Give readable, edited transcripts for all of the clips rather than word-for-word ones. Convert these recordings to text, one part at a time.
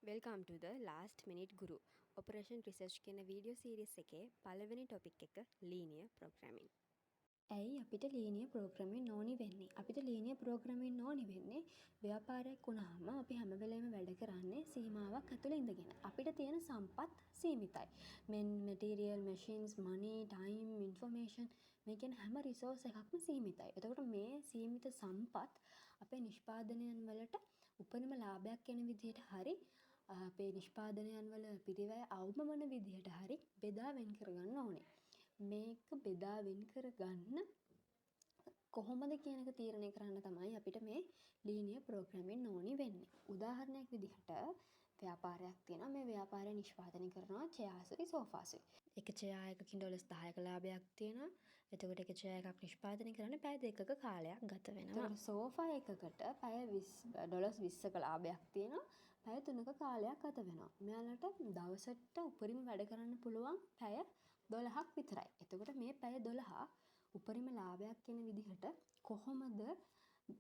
Welcome to the last minute guru Operation Research කියන video series එකේ පළවෙනි topic එක linear programming. ඇයි අපිට linear programming ඕනි වෙන්නේ? අපිට linear programming ඕනි වෙන්නේ ව්‍යාපාරයක් වුණාම අපි හැම වෙලේම වැඩ කරන්නේ සීමාවක් ඇතුළේ ඉඳගෙන. අපිට තියෙන සම්පත් සීමිතයි. material, machines, money, time, information මේ කියන හැම resource එකක්ම සීමිතයි. එතකොට මේ සීමිත සම්පත් අපේ නිෂ්පාදනයන් වලට උපරිම ලාභයක් වෙන විදිහට හරි අපේ නිෂ්පාදනයන් වල පිරිවැය අවම වන විදිහට හරි බෙදා වෙන් කරගන්න ඕනේ. මේක බෙදා වෙන් කරගන්න කොහොමද කියන එක තීරණය කරන්න තමයි අපිට මේ linear programming ඕනි වෙන්නේ. උදාහරණයක් විදිහට ව්‍යාපාරයක් තියෙනවා. මේ ව්‍යාපාරය නිෂ්පාදනය කරනවා චෙයාසුයි සෝෆාසුයි. එක චෙයා එකකින් ඩොලර්ස් 10ක ලාභයක් තියෙනවා. එතකොට එක චෙයා එකක් නිෂ්පාදනය කරන්න පැය 2ක කාලයක් ගත වෙනවා. එතකොට සෝෆා එකකට පැය 20 ඩොලර්ස් 20ක ලාභයක් තියෙනවා. පැය 3ක කාලයක් ගත වෙනවා. මෙයාලට දවසට උපරිම වැඩ කරන්න පුළුවන් පැය 12ක් විතරයි. එතකොට මේ පැය 12 උපරිම ලාභයක් වෙන විදිහට කොහොමද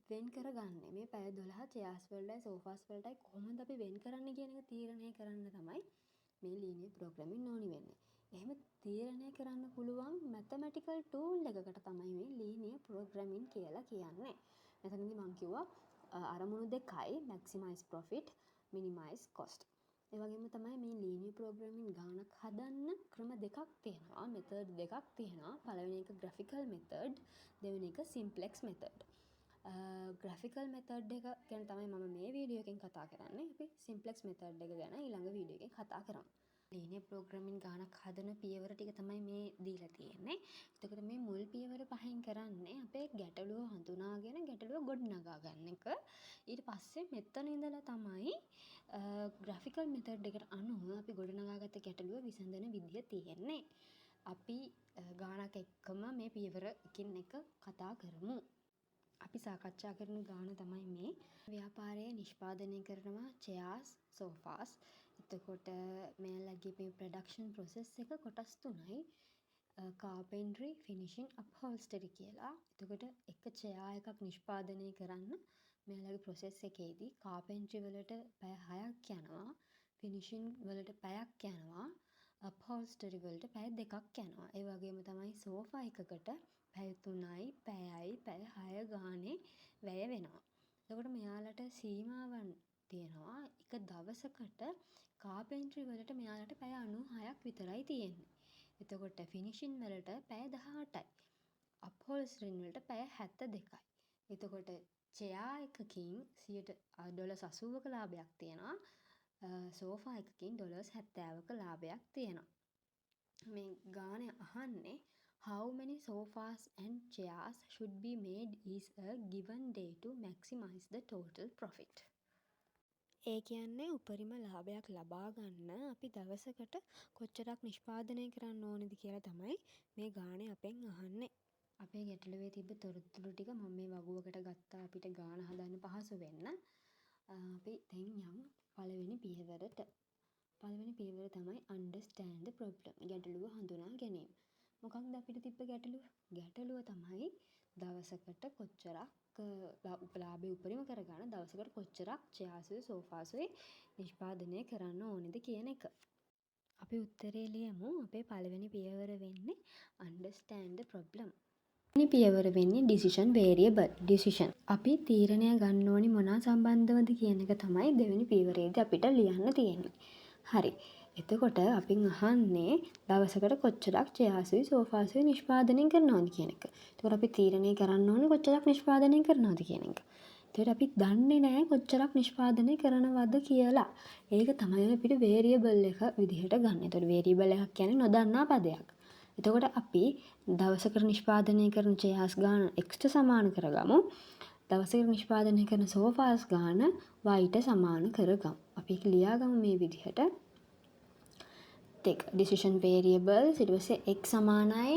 වෙන් කරගන්නේ? මේ පැය 12 චෙයාස් වලටයි සෝෆාස් වලටයි කොහොමද අපි වෙන් කරන්නේ කියන එක තීරණය කරන්න තමයි මේ linear programming ඕනි වෙන්නේ. එහෙම තීරණය කරන්න පුළුවන් mathematical tool එකකට තමයි මේ linear programming කියලා කියන්නේ. මෙතනදී මම කිව්වා අරමුණු දෙකයි maximize profit, minimize cost. ඒ වගේම තමයි මේ linear programming ගානක් හදන්න ක්‍රම දෙකක් තියෙනවා, method දෙකක් තියෙනවා. පළවෙනි එක graphical method, දෙවෙනි එක simplex method. graphical method එක ගැන තමයි මම මේ වීඩියෝ එකෙන් කතා කරන්නේ. අපි simplex method එක ගැන ඊළඟ වීඩියෝ එකෙන් කතා කරමු. linear programming ගානක් හදන පියවර ටික තමයි මේ දීලා තියෙන්නේ. එතකොට මේ මුල් පියවර පහෙන් කරන්නේ අපේ ගැටලුව හඳුනාගෙන ගැටලුව ගොඩනගා ගන්න එක. ඊට පස්සේ මෙතන ඉඳලා තමයි graphical method එකට අනුව අපි ගොඩනගාගත්ත ගැටලුව විසඳන විදිය තියෙන්නේ. අපි ගානක් එක්කම මේ පියවර එකින් එක කතා කරමු. අපි සාකච්ඡා කරන ගාන තමයි මේ ව්‍යාපාරයේ නිෂ්පාදනය කරනවා චෙයාස් සෝෆාස්. එතකොට මෙයාලගේ මේ ප්‍රොඩක්ෂන් ප්‍රොසෙස් එක කොටස් තුනයි. කාපෙන්ට්‍රි, ෆිනිෂින්, අප්හෝල්ස්ටරි කියලා. එතකොට එක චෙයා එකක් නිෂ්පාදනය කරන්න මෙයාලගේ ප්‍රොසෙස් එකේදී කාපෙන්ට්‍රි වලට පැය 6ක් යනවා, ෆිනිෂින් වලට පැයක් යනවා, අප්හෝල්ස්ටරි වලට පැය 2ක් යනවා. ඒ වගේම තමයි සෝෆා එකකට පැය 3යි, පැයයි, පැය 6 ගානේ වැය වෙනවා. එතකොට මෙයාලට සීමාවන් තියෙනවා. එක දවසකට කාපෙන්ට්‍රි වලට මෙයාලට පැය 96ක් විතරයි තියෙන්නේ. එතකොට ෆිනිෂින් වලට පැය 18යි. අප්හෝල්ස්ටරි වලට පැය 72යි. එතකොට චෙයා එකකින් ඩොලර්ස් 80ක ලාභයක් තියෙනවා. සෝෆා එකකින් ඩොලර්ස් 70ක ලාභයක් තියෙනවා. මේ ගාන අහන්නේ how many sofas and chairs should be made is a given day to maximize the total profit. ඒ කියන්නේ උපරිම ලාභයක් ලබා ගන්න අපි දවසකට කොච්චරක් නිෂ්පාදනය කරන්න ඕනද කියලා තමයි මේ ගානේ අපෙන් අහන්නේ. අපේ ගැටලුවේ තිබ්බ තොරතුරු ටික මම මේ වගුවකට ගත්තා අපිට ගාන හදන්න පහසු වෙන්න. අපි දැන් යමු පළවෙනි පියවරට. පළවෙනි පියවර තමයි understand the problem. ගැටලුව හඳුනා ගැනීම. මොකක්ද අපිට තිබ්බ ගැටලුව? ගැටලුව තමයි දවසකට කොච්චරක් ලාභය උපරිම කරගන්න දවසකට කොච්චරක් චෙයාසුයි සෝෆාසුයි නිෂ්පාදනය කරන්න ඕනේද කියන එක. අපි උත්තරේ ලියමු. අපේ පළවෙනි පියවර වෙන්නේ understand the problem. දෙවෙනි පියවර වෙන්නේ decision variable. decision. අපි තීරණය ගන්න ඕනි මොනවා සම්බන්ධවද කියන එක තමයි දෙවෙනි පියවරේදී අපිට ලියන්න තියෙන්නේ. හරි. එතකොට අපි අහන්නේ දවසකට කොච්චරක් චෙයාසුයි සෝෆාසුයි නිෂ්පාදනය කරනවද කියන එක. එතකොට අපි තීරණය කරන්න ඕනේ කොච්චරක් නිෂ්පාදනය කරනවද කියන එක. එතකොට අපි දන්නේ නැහැ කොච්චරක් නිෂ්පාදනය කරනවද කියලා. ඒක තමයි අපිට variable එක විදිහට ගන්න. එතකොට variable එකක් කියන්නේ නොදන්නා පදයක්. එතකොට අපි දවසකට නිෂ්පාදනය කරන චෙයාස් ගාන x ට සමාන කරගමු. දවසකට නිෂ්පාදනය කරන සෝෆාස් ගාන y ට සමාන කරගමු. අපි ඒක ලියාගමු මේ විදිහට. decision variables ඊට පස්සේ x සමානයි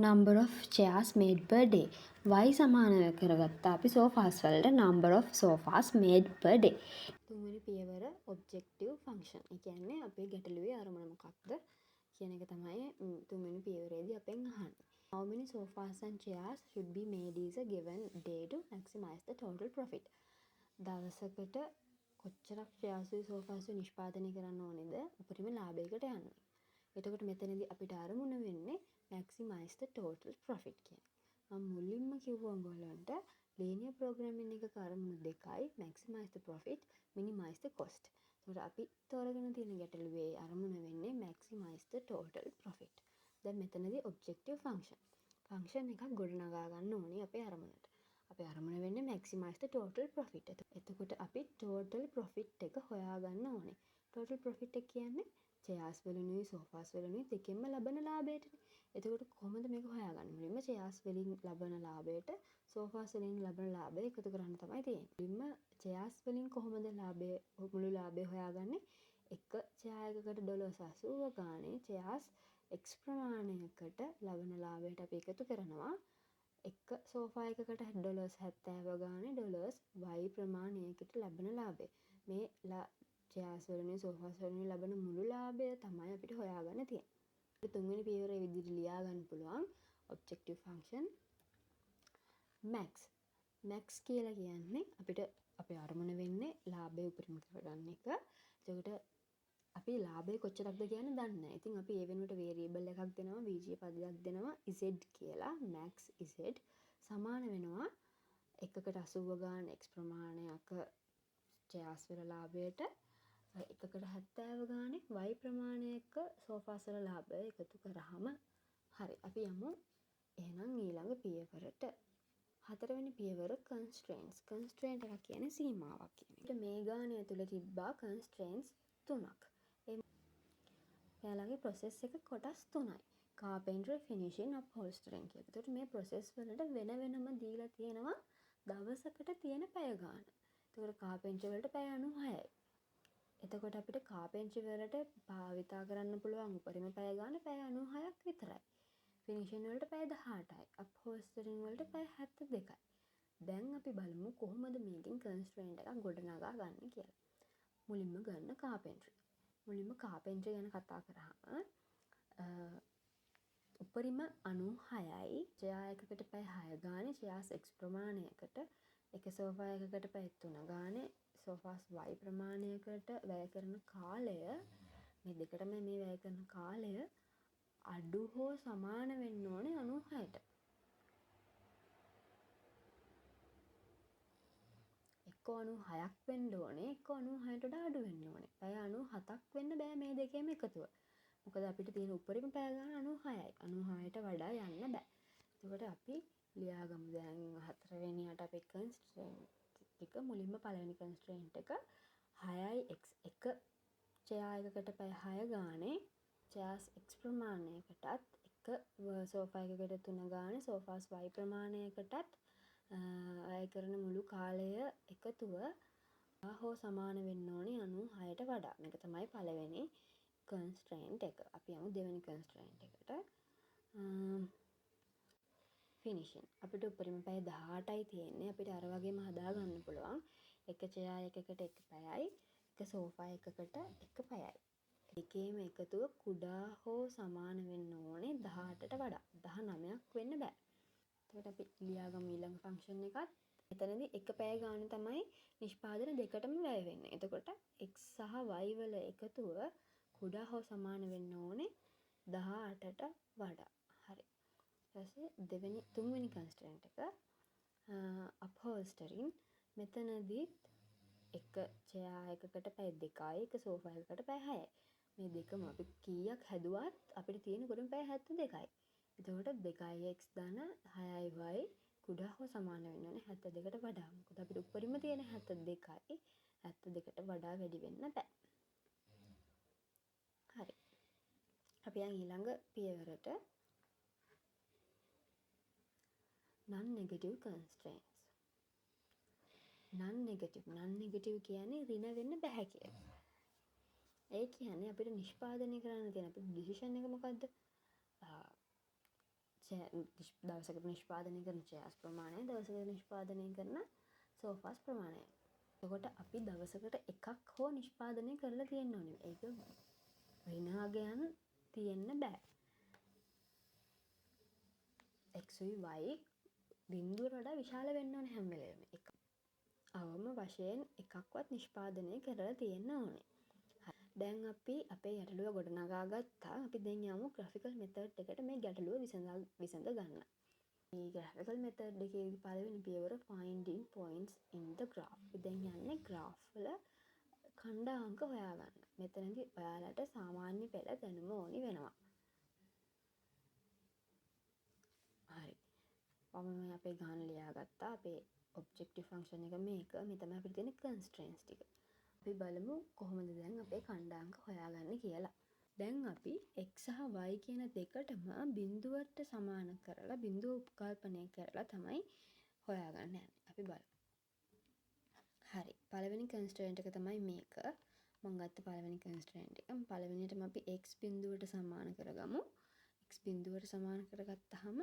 number of chairs made per day. y සමාන කරගත්තා අපි sofas වලට number of sofas made per day. තුන්වෙනි පියවර objective function. ඒ කියන්නේ අපේ ගැටලුවේ අරමුණ මොකක්ද කියන එක තමයි තුන්වෙනි පියවරේදී අපෙන් අහන්නේ. How many sofas and chairs should be made is a given day to maximize the total profit. දවසකට කොච්චරක් ශ්‍රේයාසුයි සෝෆාසුයි නිෂ්පාදනය කරන්න ඕනේද උපරිම ලාභයකට යන්න. එතකොට මෙතනදී අපිට අරමුණ වෙන්නේ maximize the total profit කියන. මම මුලින්ම කිව්වා ඔයගොල්ලන්ට linear programming එකක අරමුණු දෙකයි maximize the profit minimize the cost. ඒකට අපි තෝරගෙන තියෙන ගැටලුවේ අරමුණ වෙන්නේ maximize the total profit. දැන් මෙතනදී objective function එකක් ගොඩනගා ගන්න ඕනේ අපේ අරමුණට. අපේ අරමුණ වෙන්නේ maximize the total profit. එතකොට අපි total profit එක හොයාගන්න ඕනේ. total profit එක කියන්නේ chairs වලිනුයි sofas වලිනුයි දෙකෙන්ම ලබන ලාභයටනේ. එතකොට කොහොමද මේක හොයාගන්නේ? මුලින්ම chairs වලින් ලබන ලාභයට sofas වලින් ලබන ලාභය එකතු කරන්න තමයි තියෙන්නේ. මුලින්ම chairs වලින් කොහොමද මුළු ලාභය හොයාගන්නේ? එක chair එකකට $80 ගානේ chairs X ප්‍රමාණයකට ලබන ලාභයට අපි එකතු කරනවා. එක සෝෆා එකකට $70 ගානේ $Y ප්‍රමාණයකට ලැබෙන ලාභය. මේ chairs වලින් sofas වලින් ලැබෙන මුළු ලාභය තමයි අපිට හොයාගන්න තියෙන්නේ. තුන්වෙනි පියවරේ විදිහට ලියා ගන්න පුළුවන් objective function max කියලා කියන්නේ අපිට අපේ අරමුණ වෙන්නේ ලාභය උපරිම කරගන්න එක. එතකොට අපි ලාභය කොච්චරක්ද කියන්නේ දන්නේ නැහැ. ඉතින් අපි ඒ වෙනුවට variable එකක් දෙනවා, බීජීය පදයක් දෙනවා z කියලා. max z සමාන වෙනවා එකකට 80 ගාන x ප්‍රමාණයක chairs වල ලාභයට එකකට 70 ගානේ y ප්‍රමාණයක sofas වල ලාභය එකතු කරාම හරි. අපි යමු එහෙනම් ඊළඟ පියවරට. හතරවෙනි පියවර constraints. constraint එක කියන්නේ සීමාවක් කියන එක. මේ ගානේ ඇතුළේ තිබ්බා constraints 3ක්. එයාලගේ process එක කොටස් 3යි. carpentry, finishing, upholstering කියලා. ඒකට මේ process වලට වෙන වෙනම දීලා තියෙනවා දවසකට තියෙන පැය ගාන. ඒකට carpentry වලට පැය 96යි. එතකොට අපිට carpentry වලට භාවිතා කරන්න පුළුවන් උපරිම පැය ගාන පැය 96ක් විතරයි. finishing වලට පැය 18යි. upholstering වලට පැය 72යි. දැන් අපි බලමු කොහොමද මේකෙන් constraint එකක් ගොඩනගා ගන්න කියලා. මුලින්ම ගන්න carpentry. මුලින්ම carpentry ගැන කතා කරාම උපරිම 96යි. chair එකකට පැය 6 ගානේ chairs x ප්‍රමාණයකට එක sofa එකකට පැය 3 ගානේ sofas y ප්‍රමාණයකට වැය කරන කාලය මේ දෙකටම මේ වැය කරන කාලය අඩු හෝ සමාන වෙන්න ඕනේ 96ට. එක්ක 96ක් වෙන්න ඕනේ, එක්ක 96ට වඩා අඩු වෙන්න ඕනේ. පැය 97ක් වෙන්න බෑ මේ දෙකේම එකතුව. මොකද අපිට තියෙන උපරිම පැය ගාන 96යි. 96ට වඩා යන්න බෑ. එතකොට අපි ලියාගමු දැන් හතරවෙනියට අපේ constraint එක මුලින්ම පළවෙනි constraint එක 6යි x එක chair එකකට පැය 6 ගානේ chairs x ප්‍රමාණයකටත් එක sofa එකකට 3 ගානේ sofas y ප්‍රමාණයකටත් වැය කරන මුළු කාලය එකතුව හෝ සමාන වෙන්න ඕනේ 96ට වඩා. මේක තමයි පළවෙනි constraint එක. අපි යමු දෙවෙනි constraint එකට. finishing. අපිට උපරිම පැය 18යි තියෙන්නේ. අපිට අර වගේම හදා ගන්න පුළුවන්. එක chair එකකට එක පැයයි, එක sofa එකකට එක පැයයි. දෙකේම එකතුව කුඩා හෝ සමාන වෙන්න ඕනේ 18ට වඩා. 19ක් වෙන්න බෑ. එතකොට අපි ලියාගමු ඊළඟ ෆන්ක්ෂන් එකත්. එතනදී එක පැය ගාන තමයි නිෂ්පාදන දෙකටම වැය වෙන්නේ. එතකොට x සහ y වල එකතුව කුඩා හෝ සමාන වෙන්න ඕනේ 18ට වඩා. හරි. ඊට පස්සේ තුන්වෙනි constraint එක upholstering. මෙතනදී එක chair එකකට පැය 2යි, එක sofa එකකට පැය 6යි. මේ දෙකම අපි කීයක් හැදුවත් අපිට තියෙන උපරිම පැය 72යි. එතකොට 2x ධන 6y කුඩා හෝ සමාන වෙන්න ඕනේ 72ට වඩා. මොකද අපිට උපරිම තියෙන 72යි 72ට වඩා වැඩි වෙන්න බෑ. හරි. අපි යන් ඊළඟ පියවරට non-negative constraints. non-negative කියන්නේ ඍණ වෙන්න බෑ කියලා. ඒ කියන්නේ අපිට නිෂ්පාදනය කරන්න තියෙන අපේ decision එක මොකද්ද? දවසකට නිෂ්පාදනය කරන chairs ප්‍රමාණය, දවසකට නිෂ්පාදනය කරන sofas ප්‍රමාණය. එතකොට අපි දවසකට එකක් හෝ නිෂ්පාදනය කරලා තියෙන්න ඕනේ. ඒක ඍණාගයන් තියෙන්න බෑ. x y බිඳුවට වඩා විශාල වෙන්න ඕනේ හැම වෙලේම. අවම වශයෙන් එකක්වත් නිෂ්පාදනය කරලා තියෙන්න ඕනේ. දැන් අපි අපේ ගැටලුව ගොඩනගා ගත්තා. අපි දැන් යමු graphical method එකට මේ ගැටලුව විසඳ ගන්න. මේ graphical method එකේදී පළවෙනි පියවර finding points in the graph. අපි දැන් යන්නේ graph වල ඛණ්ඩාංක හොයාගන්න. මෙතනදී ඔයාලට සාමාන්‍ය පෙළ දැනුම ඕනි වෙනවා. හරි. මම අපේ ගාන ලියාගත්තා. අපේ objective function එක මේක. මේ තමයි අපිට තියෙන constraints ටික. අපි බලමු කොහොමද දැන් අපේ ඛණ්ඩාංක හොයාගන්නේ කියලා. දැන් අපි x සහ y කියන දෙකටම බිඳුවට සමාන කරලා බිඳුව උපකල්පනය කරලා තමයි හොයාගන්න යන්නේ. අපි බලමු. හරි. පළවෙනි constraint එක තමයි මේක. මම ගත්ත පළවෙනි constraint එක. පළවෙනියටම අපි x බිඳුවට සමාන කරගමු. x බිඳුවට සමාන කරගත්තාම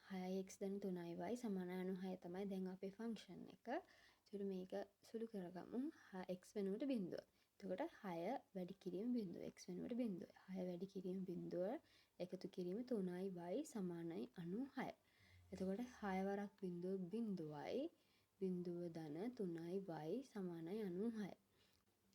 6x දැන් 3y සමාන 96 තමයි දැන් අපේ ෆන්ක්ෂන් එක. ඒකට මේක සුළු කරගමු. x වෙනුවට බිඳුව. එතකොට 6 වැඩි කිරීම බිඳුව x වෙනුවට බිඳුව. 6 වැඩි කිරීම බිඳුව එකතු කිරීම 3y සමානයි 96. එතකොට 6 වරක් බිඳුව බිඳුවයි බිඳුව ධන 3y සමානයි 96.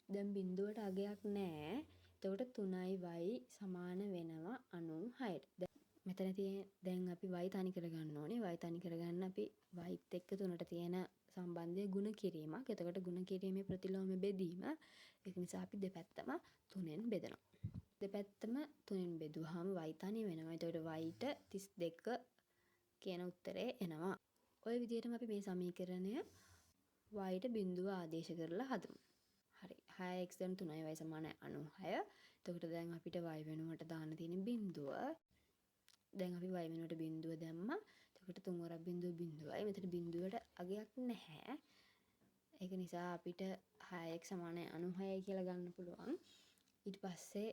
දැන් බිඳුවට අගයක් නැහැ. එතකොට 3y සමාන වෙනවා 96ට. මෙතන තියෙන දැන් අපි y තනි කරගන්න ඕනේ. y තනි කරගන්න අපි yත් එක්ක 3ට තියෙන සම්බන්ධය ගුණ කිරීමක්. එතකොට ගුණ කිරීමේ ප්‍රතිලෝම බෙදීම. ඒක නිසා අපි දෙපැත්තම 3ෙන් බෙදනවා. දෙපැත්තම 3ෙන් බෙදුවාම y තනි වෙනවා. එතකොට yට 32 කියන උත්තරේ එනවා. ওই විදිහටම අපි මේ සමීකරණය yට බිඳුව ආදේශ කරලා හදමු. හරි. 6x දැන් 3y සමාන 96. එතකොට දැන් අපිට y වෙනුවට දාන්න තියෙන බිඳුව. දැන් අපි y වෙනුවට බිඳුව දැම්මා. එතකොට 3 වරක් බිඳුව බිඳුවයි. මෙතන බිඳුවට අගයක් නැහැ. ඒක නිසා අපිට 6x සමාන 96යි කියලා ගන්න පුළුවන්. ඊට පස්සේ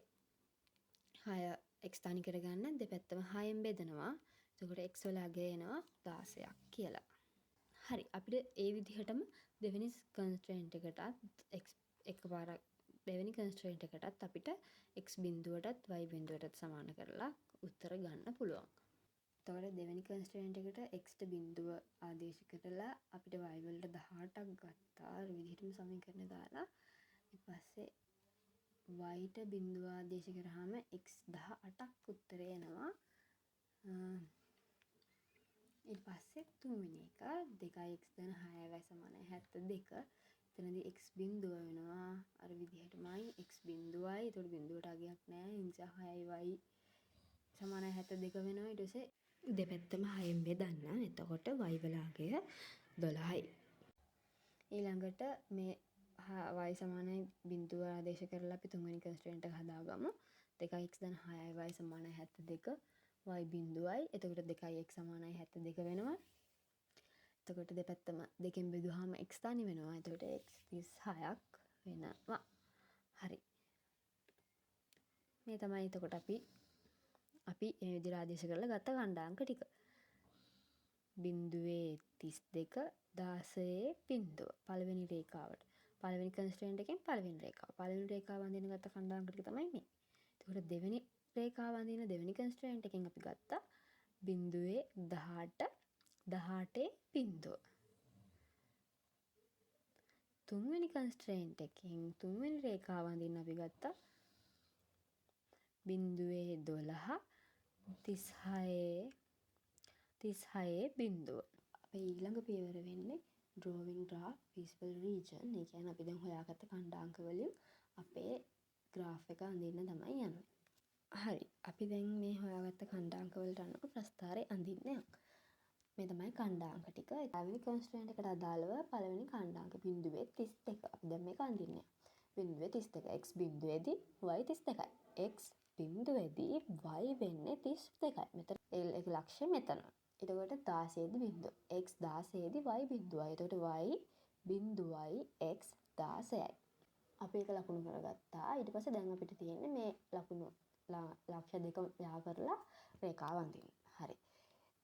6x තනි කරගන්න දෙපැත්තම 6ෙන් බෙදනවා. එතකොට x වල අගය එනවා 16ක් කියලා. හරි. අපිට ඒ විදිහටම දෙවෙනි constraint එකටත් x එකපාරක් දෙවෙනි constraint එකටත් අපිට x බිඳුවටත් y බිඳුවටත් සමාන කරලා උත්තර ගන්න පුළුවන්. එතකොට දෙවෙනි constraint එකට x ට බිඳුව ආදේශ කරලා අපිට y වලට 18ක් ගත්තා. අර විදිහටම සමීකරණය දාලා ඊට පස්සේ y ට බිඳුව ආදේශ කරාම x 18ක් උත්තරේ එනවා. ඊට පස්සේ තුන්වෙනි එක 2x ධන 6y සමානයි 72. එතනදී x බිඳුව වෙනවා අර විදිහටමයි x බිඳුවයි. ඒතකොට බිඳුවට අගයක් නැහැ. ඒ නිසා 6y සමානයි 72 වෙනවා. ඊට පස්සේ දෙපැත්තම 6ෙන් බෙදන්න. එතකොට y වල අගය 12යි. ඊළඟට මේ y සමානයි බිඳුව ආදේශ කරලා අපි තුන්වෙනි constraint එක හදාගමු. 2x ධන 6y සමානයි 72. y බිඳුවයි. එතකොට 2x සමානයි 72 වෙනවා. එතකොට දෙපැත්තම දෙකෙන් බෙදුවාම x තනි වෙනවා. එතකොට x 36ක් වෙනවා. හරි. මේ තමයි එතකොට අපි මේ විදිහට ආදේශ කරලා ගත්ත ඛණ්ඩාංක ටික. බිඳුවේ 32 16 බිඳුව පළවෙනි රේඛාවට. පළවෙනි constraint එකෙන් පළවෙනි රේඛාව. පළවෙනි රේඛාව අඳින ගත්ත ඛණ්ඩාංක ටික තමයි මේ. එතකොට දෙවෙනි රේඛාව අඳින දෙවෙනි constraint එකෙන් අපි ගත්තා බිඳුවේ 18 18 බිඳුව. තුන්වෙනි constraint එකෙන් තුන්වෙනි රේඛාව අඳින්න අපි ගත්තා බිඳුවේ 12 36 බිඳුව. අපේ ඊළඟ පියවර වෙන්නේ drawing graph visible region. ඒ කියන්නේ අපි දැන් හොයාගත්ත ඛණ්ඩාංක වලින් අපේ graph එක අඳින්න තමයි යන්නේ. හරි. අපි දැන් මේ හොයාගත්ත ඛණ්ඩාංක වලට අනුව ප්‍රස්ථාරය අඳින්න යමු. මේ තමයි ඛණ්ඩාංක ටික. පළවෙනි constraint එකට අදාළව පළවෙනි ඛණ්ඩාංක බිඳුවේ 32. අපි දැන් මේක අඳින්න යමු. බිඳුවේ 32. x බිඳුවේදී y 32යි. x බිඳුවේදී y වෙන්නේ 32යි. මෙතන ඒක ලක්ෂ්‍ය මෙතන. එතකොට 16 දී බිඳුව. x 16 දී y බිඳුවයි. එතකොට y බිඳුවයි x 16යි. අපි ඒක ලකුණු කරගත්තා. ඊට පස්සේ දැන් අපිට තියෙන්නේ මේ ලකුණු ලක්ෂ්‍ය දෙක යා කරලා රේඛාව අඳින්න. හරි.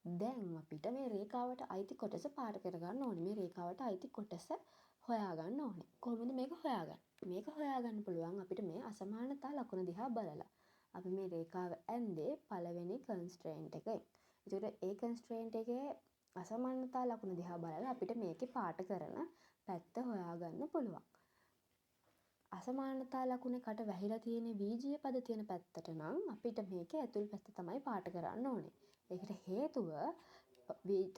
දැන් අපිට මේ රේඛාවට අයිති කොටස පාට කරගන්න ඕනේ. මේ රේඛාවට අයිති කොටස හොයාගන්න ඕනේ. කොහොමද මේක හොයාගන්නේ? මේක හොයාගන්න පුළුවන් අපිට මේ අසමානතා ලකුණ දිහා බලලා. අපි මේ රේඛාව ඇන්දේ පළවෙනි constraint එකෙන්. ඒතකොට ඒ constraint එකේ අසමානතා ලකුණ දිහා බලලා අපිට මේකේ පාට කරන පැත්ත හොයාගන්න පුළුවන්. අසමානතා ලකුණේ කට වැහිලා තියෙන බීජීය පද තියෙන පැත්තට නම් අපිට මේකේ ඇතුල් පැත්ත තමයි පාට කරන්න ඕනේ. ඒකට හේතුව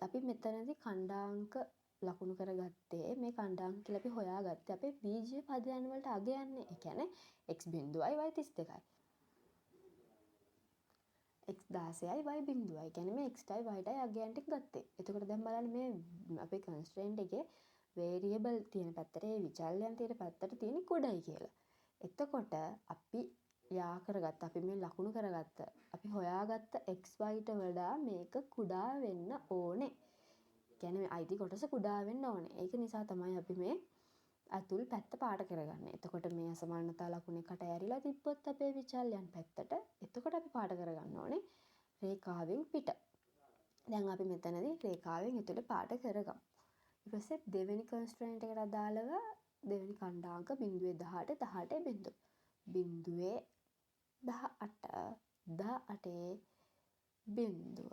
අපි මෙතනදී ඛණ්ඩාංක ලකුණු කරගත්තේ මේ ඛණ්ඩාංක කියලා අපි හොයාගත්තේ අපේ බීජීය පදයන් වලට අග යන්නේ. ඒ කියන්නේ x බිඳුවයි y 32යි. x 16යි y බිඳුවයි. කියන්නේ මේ x ටයි y ටයි අගයන් ටික ගත්තේ. එතකොට දැන් බලන්න මේ අපේ කන්ස්ට්‍රේන්ට් එකේ වේරියබල් තියෙන පැත්තට ඒ විචල්යන් තියෙන පැත්තට තියෙන කුඩයි කියලා. එතකොට අපි යා කරගත්ත අපි මේ ලකුණු කරගත්ත අපි හොයාගත්ත xyට වඩා මේක කුඩා වෙන්න ඕනේ. කියන්නේ අයිති කොටස කුඩා වෙන්න ඕනේ. ඒක නිසා තමයි අපි මේ අතුල් පැත්ත පාට කරගන්නේ. එතකොට මේ අසමානතා ලකුණේ කට ඇරිලා තිබ්බොත් අපේ විචල්යන් පැත්තට එතකොට අපි පාට කරගන්න ඕනේ රේඛාවෙන් පිට. දැන් අපි මෙතනදී රේඛාවෙන් ඇතුළේ පාට කරගමු. ඊට පස්සේ දෙවෙනි කන්ස්ට්‍රේන්ට් එකට අදාළව දෙවෙනි ඛණ්ඩාංක 0.18 18 බිඳුව. බිඳුවේ 18 බිඳුව.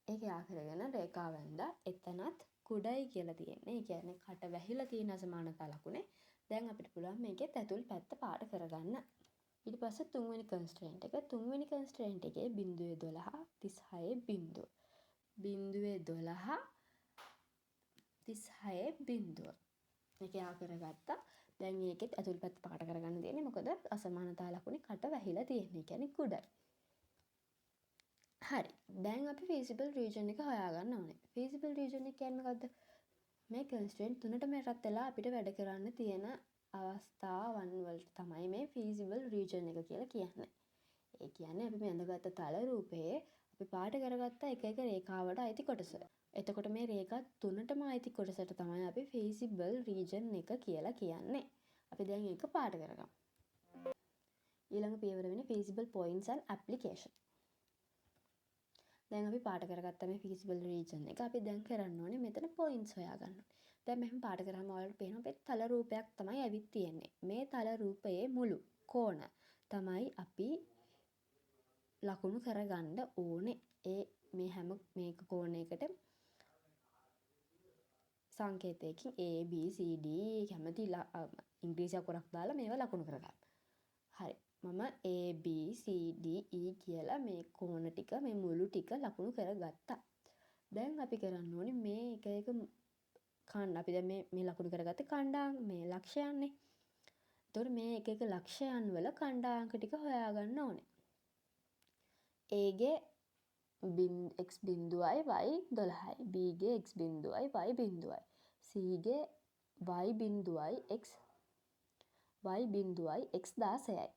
ඒක යා කරගෙන රේඛාවෙන්ද එතනත් කුඩයි කියලා තියෙන්නේ. ඒ කියන්නේ කට වැහිලා තියෙන අසමානතා ලකුණේ. දැන් අපිට පුළුවන් මේකේ ඇතුල් පැත්ත පාට කරගන්න. ඊට පස්සේ තුන්වෙනි කන්ස්ට්‍රේන්ට් එක. තුන්වෙනි කන්ස්ට්‍රේන්ට් එකේ 0.12 36 බිඳුව. 0.12 36 බිඳුව. මේක යා කරගත්තා. දැන් මේකෙත් ඇතුල් පැත්ත පාට කරගන්න දෙන්නේ. මොකද අසමානතා ලකුණේ කට වැහිලා තියෙන්නේ. කියන්නේ කුඩයි. හරි. දැන් අපි feasible region එක හොයාගන්න ඕනේ. feasible region එක කියන්නේ මොකද්ද? මේ constraint තුනටම යටත් වෙලා අපිට වැඩ කරන්න තියෙන අවස්ථාවන් වලට තමයි මේ feasible region එක කියලා කියන්නේ. ඒ කියන්නේ අපි මේ අඳගත්ත තල රූපයේ අපි පාට කරගත්ත එක එක රේඛාවට අයිති කොටස. එතකොට මේ රේඛා තුනටම අයිති කොටසට තමයි අපි feasible region එක කියලා කියන්නේ. අපි දැන් ඒක පාට කරගමු. ඊළඟ පියවර වෙන්නේ feasible points and application. දැන් අපි පාට කරගත්ත මේ feasible region එක අපි දැන් කරන්න ඕනේ මෙතන points හොයාගන්න. දැන් මෙහෙම පාට කරාම ඔයාලට පේනවා අපේ තල රූපයක් තමයි ඇවිත් තියෙන්නේ. මේ තල රූපයේ මුළු කෝණ තමයි අපි ලකුණු කරගන්න ඕනේ. මේ හැම මේක කෝණයකට සංකේතයකින් A B C D කැමති ඉංග්‍රීසි අකුරක් දාලා මේවා ලකුණු කරගන්න. හරි. මම A B C D E කියලා මේ කෝණ ටික මේ මුළු ටික ලකුණු කරගත්තා. දැන් අපි කරන්න ඕනේ මේ එක එක අපි දැන් මේ ලකුණු කරගත්තේ ඛණ්ඩාංක මේ ලක්ෂයන්නේ. එතකොට මේ එක එක ලක්ෂයන් වල ඛණ්ඩාංක ටික හොයාගන්න ඕනේ. A ගේ x බිඳුවයි y 12යි. b ගේ x බිඳුවයි y බිඳුවයි. c ගේ y බිඳුවයි x x 16යි.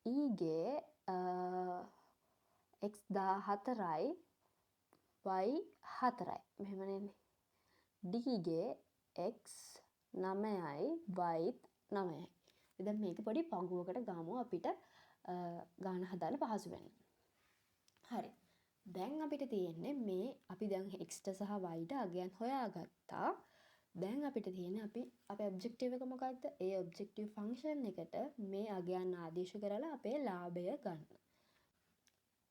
e ගේ x 14යි y 4යි. මෙහෙම නෙන්නේ. d ගේ x 9යි y 9යි. දැන් මේක පොඩි පංගුවකට ගාමු අපිට ගාන හදාන්න පහසු වෙන්න. හරි. දැන් අපිට තියෙන්නේ මේ අපි දැන් x ට සහ y ට අගයන් හොයාගත්තා. දැන් අපිට තියෙන්නේ අපේ ඔබ්ජෙක්ටිව් එක මොකක්ද? ඒ ඔබ්ජෙක්ටිව් ෆන්ක්ෂන් එකට මේ අගයන් ආදේශ කරලා අපේ ලාභය ගන්න.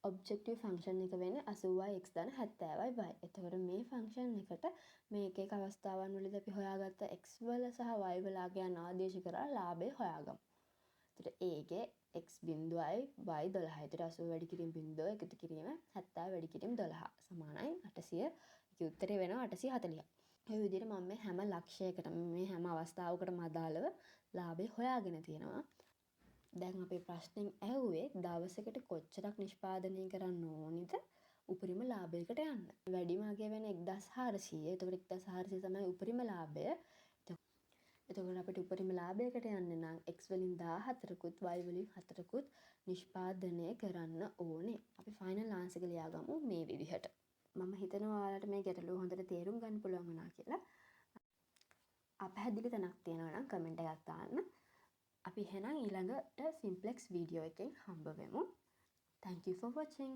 ඔබ්ජෙක්ටිව් ෆන්ක්ෂන් එක වෙන්නේ 80y x දාන 70y y. එතකොට මේ ෆන්ක්ෂන් එකට මේ එක එක අවස්ථාවන් වලදී අපි හොයාගත්ත x වල සහ y වල අගයන් ආදේශ කරලා ලාභය හොයාගමු. එතකොට a ගේ x බිඳුවයි y 12යි. එතකොට 80 වැඩි කිරීම බිඳුව එකතු කිරීම 70 වැඩි කිරීම 12 සමානයි 800. ඒකේ උත්තරේ වෙනවා 840. ඒ විදිහට මම මේ හැම ලක්ෂයකටම මේ හැම අවස්ථාවකටම අදාළව ලාභය හොයාගෙන තියෙනවා. දැන් අපේ ප්‍රශ්නෙන් ඇහුවේ දවසකට කොච්චරක් නිෂ්පාදනය කරන්න ඕනිද උපරිම ලාභයකට යන්න. වැඩිම අගය වෙන 1400. එතකොට 1400 තමයි උපරිම ලාභය. එතකොට අපිට උපරිම ලාභයකට යන්න නම් x වලින් 14කුත් y වලින් 4කුත් නිෂ්පාදනය කරන්න ඕනේ. අපි ෆයිනල් ආන්සර් එක ලියාගමු මේ විදිහට. මම හිතනවා ඔයාලට මේ ගැටලුව හොඳට තේරුම් ගන්න පුළුවන් වුණා කියලා. අපහැදිලි තැනක් තියෙනවා නම් කමෙන්ට් එකක් දාන්න. අපි එහෙනම් ඊළඟට සිම්ප්ලෙක්ස් වීඩියෝ එකෙන් හම්බ වෙමු. Thank you for watching.